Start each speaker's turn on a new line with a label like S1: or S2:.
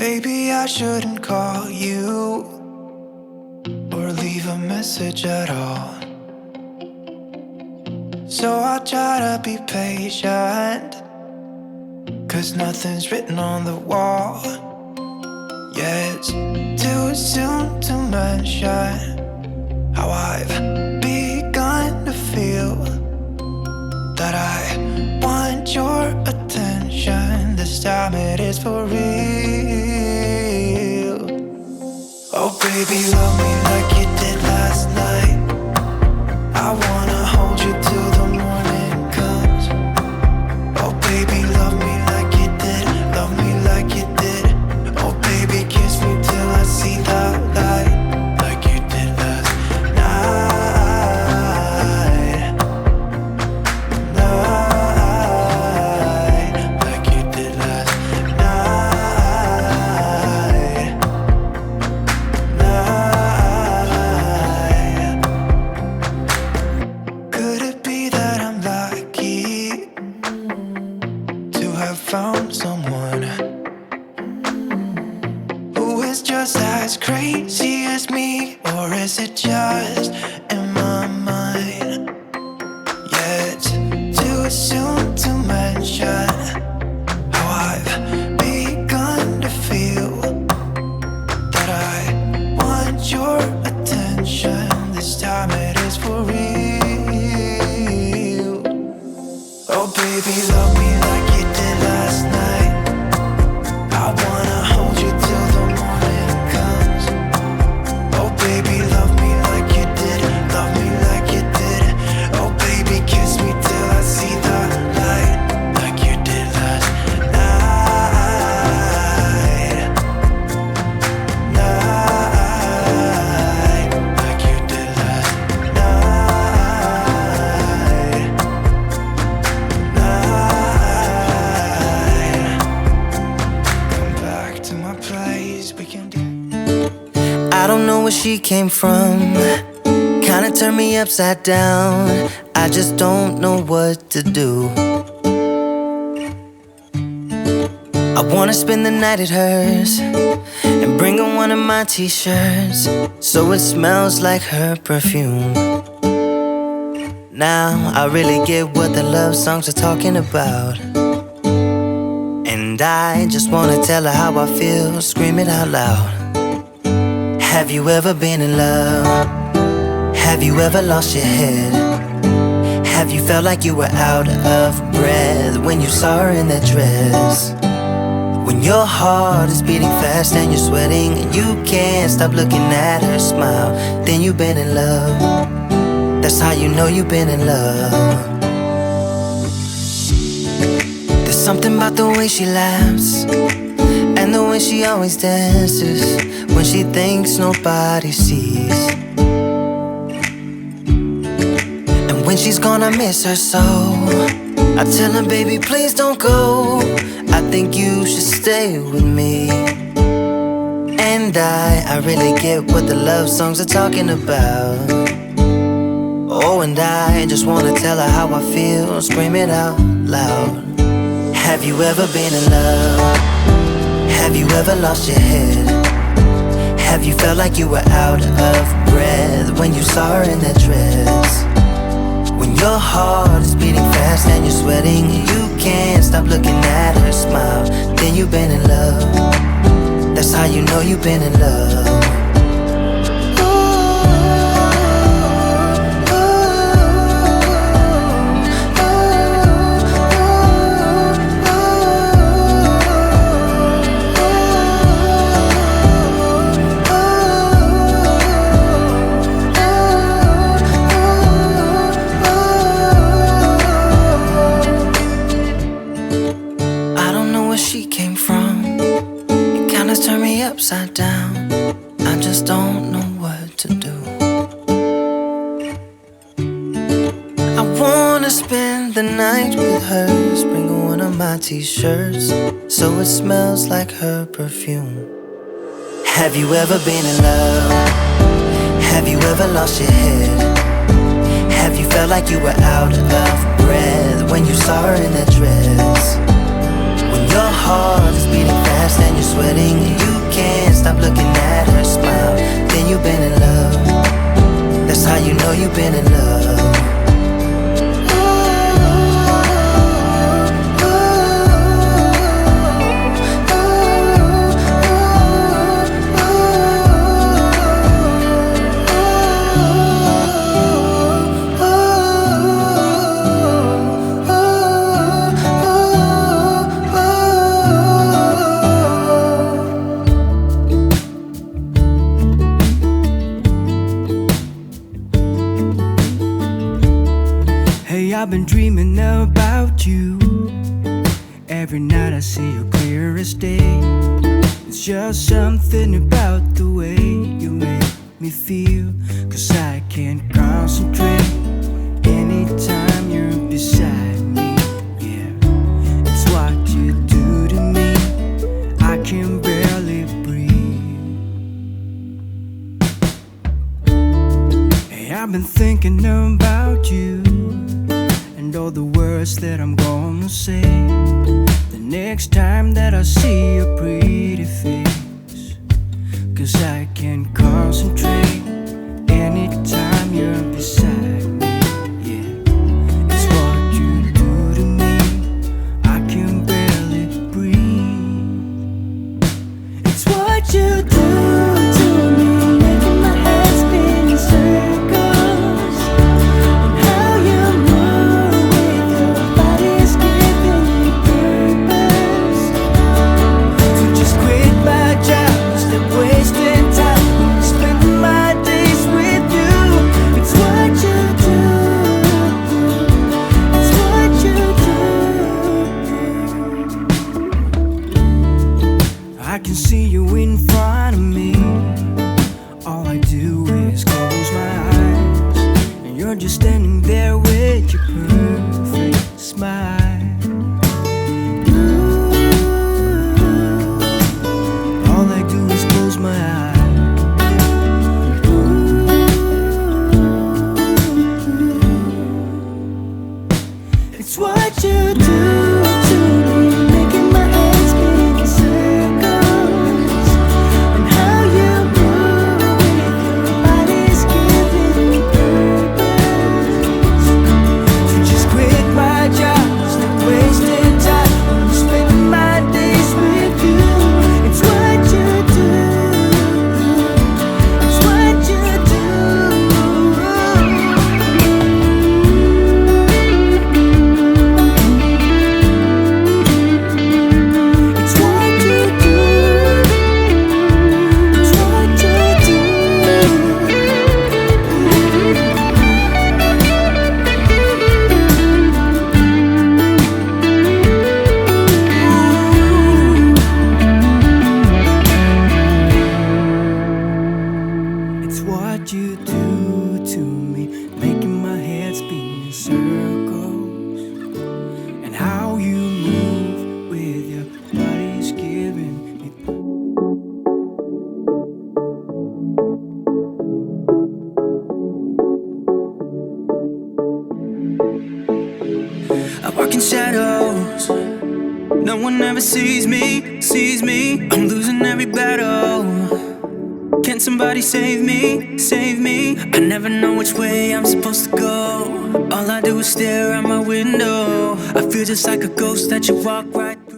S1: Maybe I shouldn't call you or leave a message at all. So I'll try to be patient, 'cause nothing's written on the wall. Yeah, it's too soon to mention how I've begun to feel that I want your attention. This time it is for real. Oh baby, love me like you did last night. I wanna hold you till the morning comes. Oh baby, love me like you did. Love me like you did. Oh baby, kiss me till I see the light, like you did last night. Night, like you did last night. Night. Could it be that I'm lucky to have found someone who is just as crazy as me? Or is it just in my mind? Yeah, it's too soon to mention how I've begun to feel that I want your attention. This time it is for real. Oh baby, love me like you did last night. I wanna hold you till the morning comes. Oh baby, love me like you did. Love me like you did. Oh baby, kiss me till I see the light, like you did last night. Night, like you did last night. Night. Come back to my place, we can do.
S2: I don't know where she came from, kinda turned me upside down. I just don't know what to do. I wanna spend the night at hers and bring her one of my t-shirts, so it smells like her perfume. Now I really get what the love songs are talking about, and I just wanna tell her how I feel, scream it out loud. Have you ever been in love? Have you ever lost your head? Have you felt like you were out of breath when you saw her in that dress? When your heart is beating fast and you're sweating and you can't stop looking at her smile, then you've been in love. That's how you know you've been in love. There's something about the way she laughs and the way she always dances when she thinks nobody sees. And when she's gone, I miss her so. I tell her, baby, please don't go. I think you should stay with me. And I really get what the love songs are talking about. Oh, and I just wanna tell her how I feel, scream it out loud. Have you ever been in love? Have you ever lost your head? Have you felt like you were out of breath when you saw her in that dress? When your heart is beating fast and you're sweating and you can't stop looking at her smile, then you've been in love. That's how you know you've been in love. She came from, it kinda turned me upside down. I just don't know what to do. I wanna spend the night with her, bring her one of my t-shirts, so it smells like her perfume. Have you ever been in love? Have you ever lost your head? Have you felt like you were out of breath when you saw her in that dress? When your heart is beating fast and you're sweating and you've been in love. That's how you know you've been in love.
S1: Hey, I've been dreaming about you. Every night I see you clear as day. It's just something about the way you make me feel. 'Cause I can't concentrate anytime you're beside me. Yeah, it's what you do to me. I can barely breathe. Hey, I've been thinking about you and all the words that I'm gonna say the next time that I see your pretty face. 'Cause I can't concentrate anytime you're beside me. Yeah, it's what you do to me. I can barely breathe. It's what you do to me, making my head spin in circles. And how you move with your body's giving me purpose. So just quit my job, stop wasting time, spending my days with you. It's what you do. It's what you do. I can see you in front of me. All I do is close my eyes, and you're just standing there with your perfect smile. Ooh, all I do is close my eyes. Ooh, it's what you do to me, making my head spin in circles. And how you move with your body's giving me purpose. So just quit my job, stop wasting time, I'm spending my days with you. It's what you do. It's what you do. It's what you do. It's what you do. It's what you do to me, making my head spin in circles. And how you move with your body's giving me. I walk in shadows, no one ever sees me, sees me. I'm losing every battle. Can somebody save me, save me? I never know which way I'm supposed to go. All I do is stare out my window. I feel just like a ghost that you walk right